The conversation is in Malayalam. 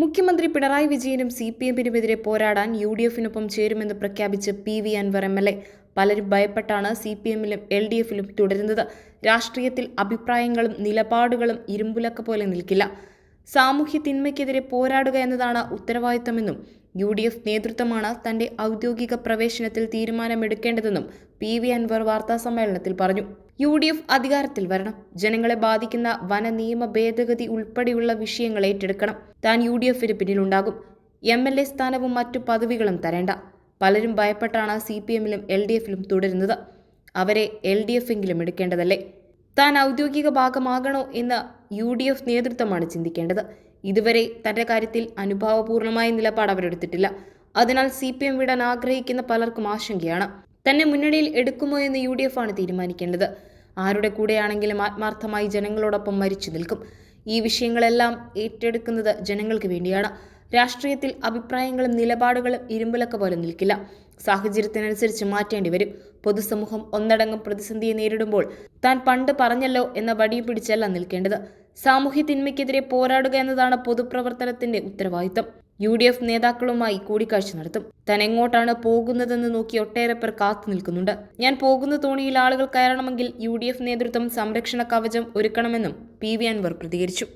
മുഖ്യമന്ത്രി പിണറായി വിജയനും CPM-നുമെതിരെ പോരാടാൻ UDF-നൊപ്പം ചേരുമെന്ന് പ്രഖ്യാപിച്ച് PV അൻവർ MLA. പലരും ഭയപ്പെട്ടാണ് CPM-ലും LDF-ലും തുടരുന്നത്. രാഷ്ട്രീയത്തിൽ അഭിപ്രായങ്ങളും നിലപാടുകളും ഇരുമ്പുലക്ക പോലെ നിൽക്കില്ല. സാമൂഹ്യ തിന്മയ്ക്കെതിരെ പോരാടുക എന്നതാണ് ഉത്തരവാദിത്തമെന്നും UDF നേതൃത്വമാണ് തന്റെ ഔദ്യോഗിക പ്രവേശനത്തിൽ തീരുമാനമെടുക്കേണ്ടതെന്നും PV അൻവർ വാർത്താസമ്മേളനത്തിൽ പറഞ്ഞു. UDF അധികാരത്തിൽ വരണം, ജനങ്ങളെ ബാധിക്കുന്ന വന നിയമ ഭേദഗതി ഉൾപ്പെടെയുള്ള വിഷയങ്ങൾ ഏറ്റെടുക്കണം. താൻ UDF-ന് പിന്നിലുണ്ടാകും. MLA സ്ഥാനവും മറ്റു പദവികളും തരേണ്ട. പലരും ഭയപ്പെട്ടാണ് CPM-ലും LDF-ലും തുടരുന്നത്. അവരെ LDF-എങ്കിലും എടുക്കേണ്ടതല്ലേ? താൻ ഔദ്യോഗിക ഭാഗമാകണോ എന്ന് UDF നേതൃത്വമാണ് ചിന്തിക്കേണ്ടത്. ഇതുവരെ തന്റെ കാര്യത്തിൽ അനുഭാവപൂർണമായ നിലപാട് അവരെടുത്തിട്ടില്ല. അതിനാൽ CPM വിടാൻ ആഗ്രഹിക്കുന്ന പലർക്കും ആശങ്കയാണ്. തന്നെ മുന്നണിയിൽ എടുക്കുമോ എന്ന് UDF ആണ് തീരുമാനിക്കേണ്ടത്. ആരുടെ കൂടെയാണെങ്കിലും ആത്മാർത്ഥമായി ജനങ്ങളോടൊപ്പം മരിച്ചു നിൽക്കും. ഈ വിഷയങ്ങളെല്ലാം ഏറ്റെടുക്കുന്നത് ജനങ്ങൾക്ക് വേണ്ടിയാണ്. രാഷ്ട്രീയത്തിൽ അഭിപ്രായങ്ങളും നിലപാടുകളും ഇരുമ്പുലക്ക പോലെ നിൽക്കില്ല. സാഹചര്യത്തിനനുസരിച്ച് മാറ്റേണ്ടി വരും. പൊതുസമൂഹം ഒന്നടങ്കം പ്രതിസന്ധിയെ നേരിടുമ്പോൾ താൻ പണ്ട് പറഞ്ഞല്ലോ എന്ന വടിയും പിടിച്ചല്ല നിൽക്കേണ്ടത്. സാമൂഹ്യ തിന്മയ്ക്കെതിരെ പോരാടുക എന്നതാണ് പൊതുപ്രവർത്തനത്തിന്റെ ഉത്തരവാദിത്തം. UDF നേതാക്കളുമായി കൂടിക്കാഴ്ച നടത്തും. താൻ എങ്ങോട്ടാണ് പോകുന്നതെന്ന് നോക്കി ഒട്ടേറെ പേർ കാത്തു നിൽക്കുന്നുണ്ട്. ഞാൻ പോകുന്ന തോണിയിൽ ആളുകൾ കയറണമെങ്കിൽ UDF നേതൃത്വം സംരക്ഷണ കവചം ഒരുക്കണമെന്നും PV അൻവർ പ്രതികരിച്ചു.